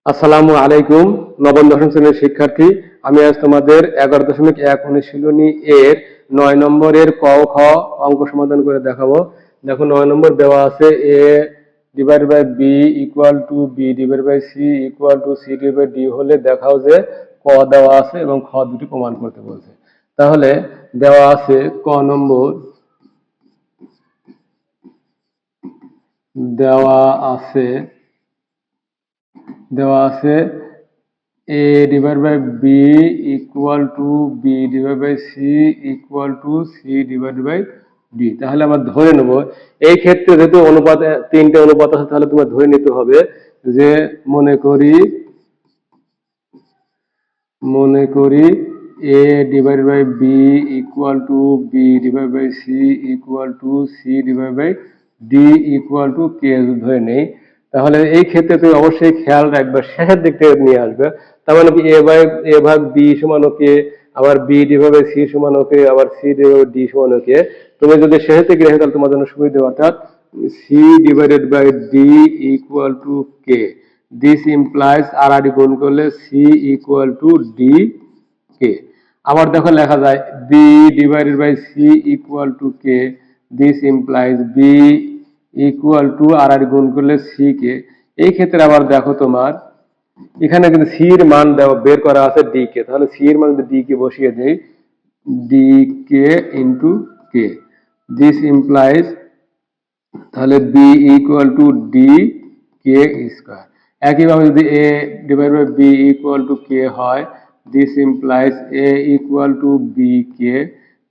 আসসালামু আলাইকুম। নবম দশম শ্রেণীর শিক্ষার্থী, আমি আজ তোমাদের 11.1 অনুশীলনী এর 9 নম্বরের ক খ অঙ্ক সমাধান করে দেখাবো। দেখো 9 নম্বর দেওয়া আছে a divide by b equal to b divide by c equal to c divide by d হলে দেখাও যে ক দেওয়া আছে এবং খ দুটি প্রমাণ করতে বলছে। তাহলে দেওয়া আছে ক নম্বর, দেওয়া আছে a divided by b equal to b divided by c equal to c divided by d। তাহলে আমরা ধরে নেব এই ক্ষেত্রে যেহেতু অনুপাত তিনটে অনুপাত আছে, তাহলে তোমার ধরে নিতে হবে যে মনে করি a divided by b equal to b divided by c equal to c divided by d equal to k ধরে নেই। তাহলে এই ক্ষেত্রে তুমি অবশ্যই খেয়াল রাখবে, শেষের দিক থেকে নিয়ে আসবে। তার মানে কি a ভাগ b সমান ওকে, আবার b ডিভাইড বাই c সমান ওকে, আবার c ডিভাইড d সমান ওকে। তুমি যদি শেষের দিকে রেখে তাহলে তোমার জন্য সুবিধা, অর্থাৎ c divided by d equal to k। This implies আর গুণ করলে c equal to d k। আবার দেখো লেখা যায় b divided by c equal to k। This implies b equal to আর গুণ করলে c কে। এই ক্ষেত্রে আবার দেখো তোমার এখানে কিন্তু c এর মান বের করা আছে d কে, তাহলে c এর মান যদি d কে বসিয়ে দেই d k into k। This implies তাহলে b equal to d K square. একইভাবে যদি a divide by b equal to k হয়, this implies a equal to b k.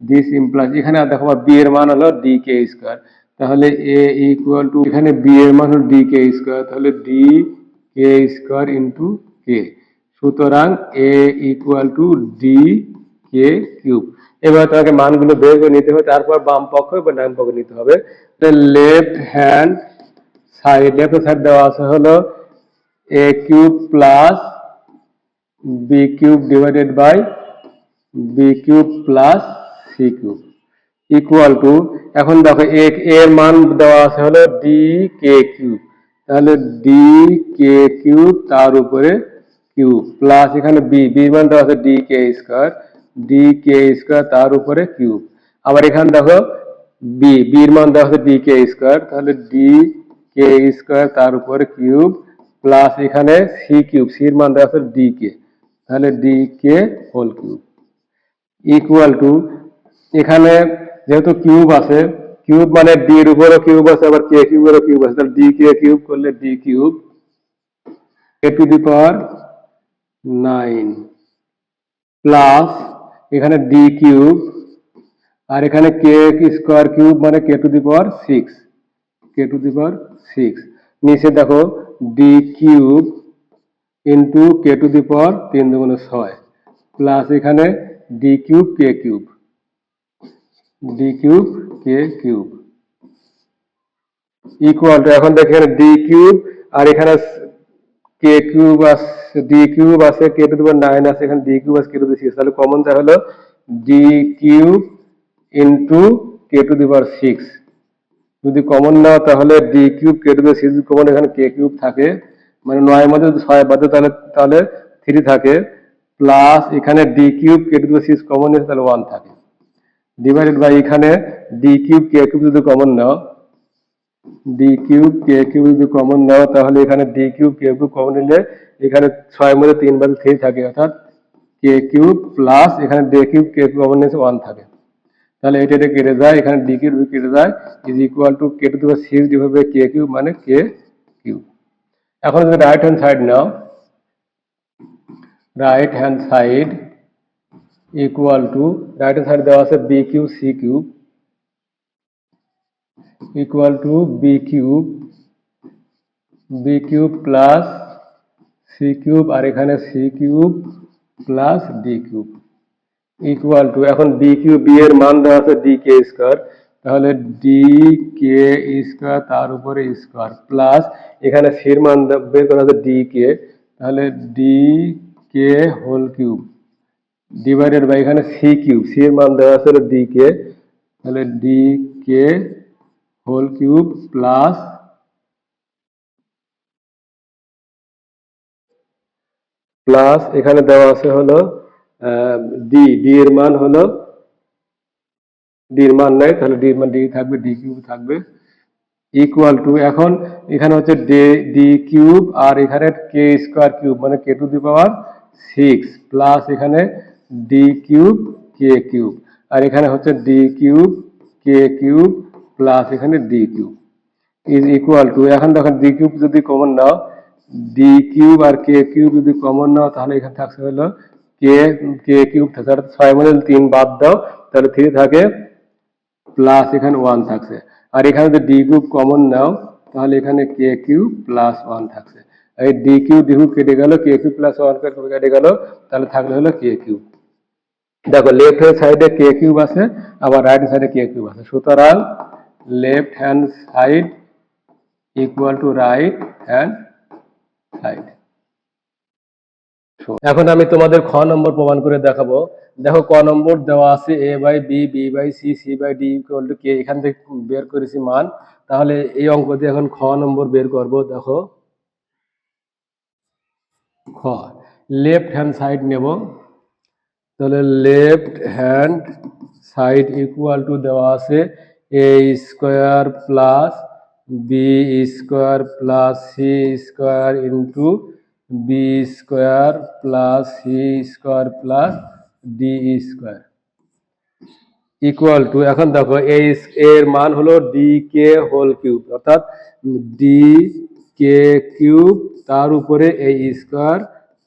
This implies এখানে দেখো b এর মান হলো ডি কে স্কোয়ার, তাহলে a ইকুয়াল টু এখানে b এর মান হলো ডি কে স্কোয়ার, তাহলে ডি কে স্কোয়ার ইন্টু কে। সুতরাং a equal to d K cube. এবার তোমাকে মানগুলো বের করে নিতে হবে, তারপর বাম পক্ষ বা ডান পক্ষ নিতে হবে। লেফট হ্যান্ড সাইড দেওয়া আছে হলো a cube plus b cube divided by b cube plus C cube equal to, এখন দেখো এর মান দেওয়া আছে হলো ডি কে কিউব, তাহলে ডি কে কিউব তার উপরে কিউব প্লাস এখানে বির মান দেওয়া আছে ডি কে স্কোয়ার তার উপরে কিউব। আবার এখানে দেখো বির মান দেওয়া আছে ডি কে স্কোয়ার, তাহলে ডি কে স্কোয়ার তার উপরে কিউব প্লাস এখানে সির মান দেওয়া আছে ডি কে, তাহলে D K whole cube equal to, এখানে যেহেতু কিউব আছে, কিউব মানে ডি এর উপরও কিউব আছে, আবার কে কিউবেরও কিউব আছে, তাহলে ডি কে কিউব করলে D cube A two the power 9 plus এখানে ডি কিউব, আর এখানে কে স্কোয়ার কিউব মানে কে টু দি পাওয়ার 6। নিচে দেখো D cube into K to the power 3 দুগুণে 6 প্লাস এখানে D cube K cube equal to, এখন দেখেন ডি কিউব আর এখানে কে কিউব আছে, ডি কিউব আছে, কে টু দি পাওয়ার 9 আছে, এখানে ডি কিউব আছে কে টু দি 6, তাহলে কমন তা হলো D cube into K to the power 6। যদি কমন নাও তাহলে D cube K to the 6 common, এখানে কে কিউব থাকে মানে 9 এর মধ্যে যদি 6 বাদে তাহলে 3 থাকে, প্লাস এখানে D cube K to the 6 common নিয়েছে তাহলে 1 থাকে, ডিভাইডেড বাই এখানে ডি কিউব কে কিউব যদি কমন নাও তাহলে এখানে D cube K cube common নিলে এখানে 6 এর মধ্যে 3 বাদে 3 থাকে, অর্থাৎ কে কিউব প্লাস এখানে D cube K cube common নিয়েছে 1 থাকে, তাহলে এটা কেটে যায়, এখানে ডি কিউব কেটে যায়, is equal to K to the power 6 divide by K cube মানে কে কিউব। এখন যদি রাইট হ্যান্ড সাইড নাও, right hand side equal to, right hand side দেওয়া আছে B cube C cube equal to B cube plus C cube, আর এখানে C cube plus D cube equal to, এখন B cube B এর মান দেওয়া আছে ডি কে স্কোয়ার, তাহলে ডি কে স্কোয়ার তার উপরে স্কোয়ার প্লাস এখানে সির মান বের করা আছে ডি কে, তাহলে D K whole cube divided by এখানে সি কিউব, সি এর মান দেওয়া আছে ডি কে, তাহলে ডি কে হোল কিউব প্লাস প্লাস এখানে দেওয়া আছে হলো ডি, ডি এর মান হলো, ডি এর মান নাই, তাহলে ডি এর মান ডি থাকবে, ডি কিউব থাকবে, ইকুয়াল টু, এখন এখানে হচ্ছে ডি কিউব আর এখানে কে স্কোয়ার কিউব মানে কে টু দি পাওয়ার 6 প্লাস এখানে ডি কিউব কে কিউব, আর এখানে হচ্ছে D cube K cube plus এখানে D cube is equal to, এখন দেখো ডি কিউব যদি কমন নাও, ডি কিউব আর কে কিউব যদি কমন নাও তাহলে এখানে থাকছে হলো কে, কে কিউব থাকে, 6 মধ্যে 3 বাদ দাও তাহলে 3 থাকে, প্লাস এখানে 1 থাকছে, আর এখানে যদি ডি কিউব কমন নাও তাহলে এখানে কে কিউব প্লাস 1 থাকছে, এই ডি কিউব কেটে গেল, কে কিউব প্লাস 1 কেটে গেল, তাহলে থাকলে হলো কে কিউব। দেখো লেফট হ্যান্ড সাইডে কে কিউব আছে, আবার রাইট সাইডে কে কিউব আছে, সুতরাং left hand side equal to right hand side. এখন আমি তোমাদের খ নম্বর প্রমাণ করে দেখাবো। দেখো ক নম্বর দেওয়া আছে A by B, B by C, C by D equal to K, এখান থেকে বের করেছি মান, তাহলে এই অঙ্ক দিয়ে এখন খ নম্বর বের করব। দেখো খ, লেফট হ্যান্ড সাইড নেব, তাহলে left hand side equal to দেওয়া আছে A square plus B square plus C square into B square plus C square plus D square equal to, এখন দেখো এর মান হলো ডি কে হোল কিউব, অর্থাৎ ডি কে কিউব তার উপরে এ স্কোয়ার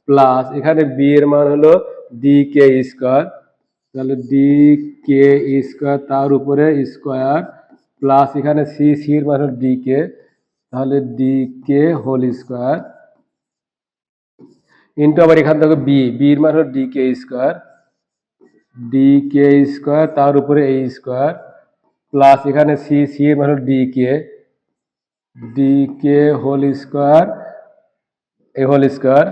প্লাস এখানে বি এর মান হলো ডি কে স্কোয়ার, তাহলে ডি কে স্কোয়ার তার উপরে স্কোয়ার প্লাস এখানে সি, সি এর মান হলো ডি কে, তাহলে ডি কে হোল স্কোয়ার ইন্টু আবার এখান থেকে বি, বি এর মান হলো ডি কে স্কোয়ার, ডি কে স্কোয়ার তার উপরে এ স্কোয়ার প্লাস এখানে সি, সি এর মান হলো ডি কে হোল স্কোয়ার, এ হোল স্কোয়ার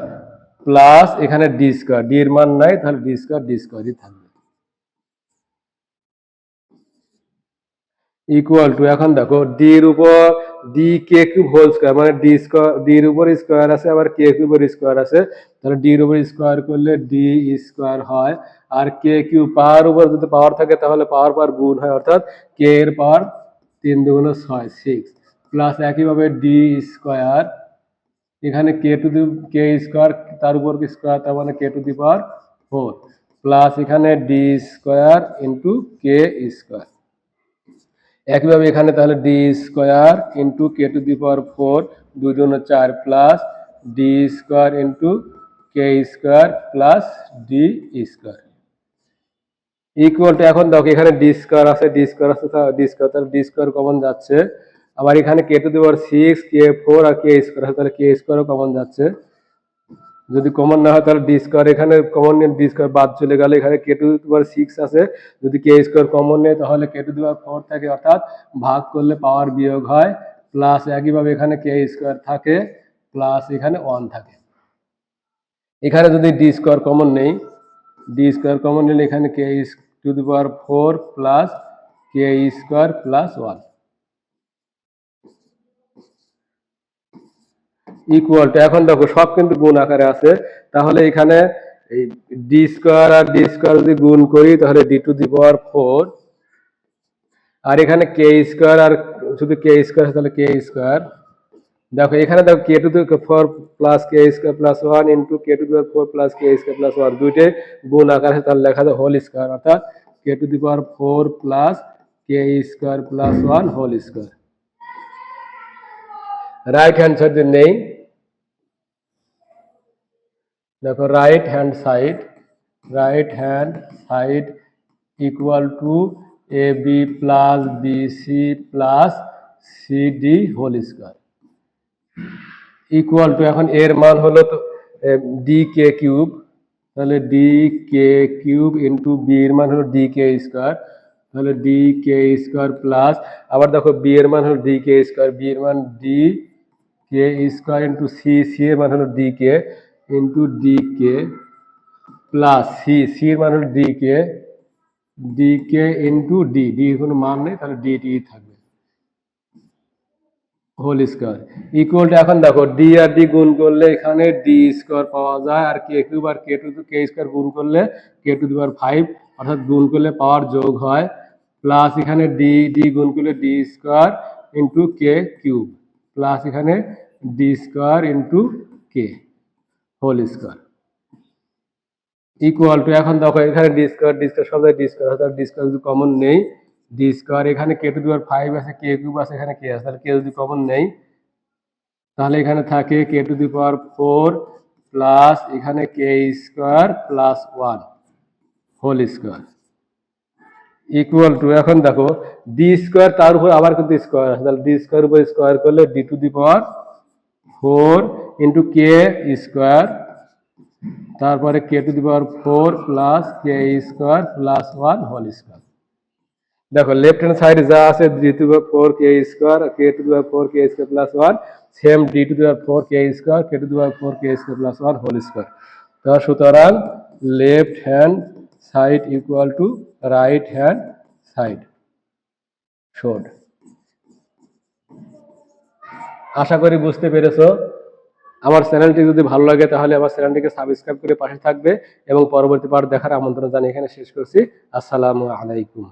প্লাস এখানে ডি স্কোয়ার, ডি এর মান নাই তাহলে ডি স্কোয়ারই থাকবে ইকুয়াল টু, এখন দেখো ডি এর উপর D K cube whole square মানে ডি স্কোয়ার, ডি এর উপর স্কোয়ার আছে আবার কে কিউবের স্কোয়ার আছে, তাহলে ডি এর উপর স্কোয়ার করলে ডি স্কোয়ার হয়, আর কে কিউব পাওয়ার উপর যদি পাওয়ার থাকে তাহলে পাওয়ার পাওয়ার গুণ হয়, অর্থাৎ কে এর পাওয়ার 3 দুগুণ 6, 6 প্লাস একইভাবে ডি স্কোয়ার, এখানে কে টু দি কে স্কোয়ার তার উপর স্কোয়ার তার মানে কে টু দি পাওয়ার 4 প্লাস এখানে d square into K square, একইভাবে এখানে তাহলে D square into K to the power 4 2 2 4 plus D square into K square plus D square equal to, এখন দেখো এখানে ডি স্কোয়ার আছে, ডি স্কোয়ার আছে, D square, তাহলে ডি স্কোয়ার কমন যাচ্ছে, আবার এখানে কে to the power 6 K 4 R K square আছে, তাহলে কে স্কোয়ারও কমন যাচ্ছে, যদি কমন না হয় তাহলে ডি স্কোয়ার, এখানে কমন নিয়ে ডি স্কোয়ার বাদ চলে গেলে এখানে কে টু দি পাওয়ার 6 আছে, যদি কে স্কোয়ার কমন নেই তাহলে কে টু দি পাওয়ার 4 থাকে, অর্থাৎ ভাগ করলে পাওয়ার বিয়োগ হয়, প্লাস একইভাবে এখানে কে স্কোয়ার থাকে প্লাস এখানে 1 থাকে, এখানে যদি ডি স্কোয়ার কমন নেই, ডি স্কোয়ার কমন নিলে এখানে কে to the power 4 plus K square plus 1 equal to, এখন দেখো সব কিন্তু গুণ আকারে আছে, তাহলে এখানে এই ডি স্কোয়ার আর ডি স্কোয়ার যদি গুণ করি তাহলে ডি টু দি পাওয়ার 4, আর এখানে কে স্কোয়ার আর শুধু কে স্কোয়ার তাহলে কে স্কোয়ার, দেখো এখানে দেখো K to the 4 plus K square plus 1 into K to the power 4 plus K square plus 1 দুইটাই গুণ আকারে আছে, তাহলে লেখা যায় হোল স্কোয়ার, অর্থাৎ K to the power 4 plus K square plus 1 whole square. Right hand side নেই, দেখো right hand side equal to A B plus B C plus C D whole square equal to, এখন এর মান হলো তো D কে cube, তাহলে D কে cube into B এর মান হলো ডি কে স্কোয়ার, তাহলে ডি কে স্কোয়ার প্লাস আবার দেখো বি এর মান হলো ডি কে স্কোয়ার, বি এর মান ডি কে স্কোয়ার ইন্টু সি, সি এর মান হলো ডি কে into D k plus C, C এর মান হলো ডি কে ইন্টু ডি, ডি এর কোনো মান নেই তাহলে ডি টি থাকবে হোল স্কোয়ার ইকুয়াল টু, এখন দেখো ডি আর ডি গুণ করলে এখানে ডি স্কোয়ার পাওয়া যায়, আর কে কিউব আর কে স্কোয়ার গুণ করলে কে টু দি পাওয়ার 5, অর্থাৎ গুণ করলে পাওয়ার যোগ হয়, প্লাস এখানে ডি ডি গুণ করলে d square into k cube, plus এখানে d square into k whole square equal to, এখন দেখো এখানে ডি স্কোয়ার সব ডি স্কোয়ার, অর্থাৎ ডি স্কোয়ার যদি কমন নেই, ডি স্কোয়ার এখানে কে টু দি পাওয়ার 5 আছে, কে কিউব আছে, এখানে কে আছে, তাহলে কে যদি কমন নেই তাহলে এখানে থাকে কে টু দি পাওয়ার 4 প্লাস এখানে K square plus 1 whole square equal to, এখন দেখো ডি স্কোয়ার তার উপর আবার কিন্তু স্কোয়ার আছে, তাহলে ডি স্কোয়ার উপর স্কোয়ার করলে D to the power 4 into K square, তারপরে K to the power 4 plus K square plus 1 whole square. দেখো লেফট হ্যান্ড সাইড যা আছে D to the power 4 K square, K to the power 4 K square plus 1, same D to the power 4 K square, K to the power 4 K square plus 1 whole square. তো সুতরাং left hand side equal to right hand side showed. আশা করি বুঝতে পেরেছো। আমার চ্যানেলটি যদি ভালো লাগে তাহলে আমার চ্যানেলটিকে সাবস্ক্রাইব করে পাশে থাকবে এবং পরবর্তী পার্ট দেখার আমন্ত্রণ জানিয়ে এখানে শেষ করছি। আসসালামু আলাইকুম।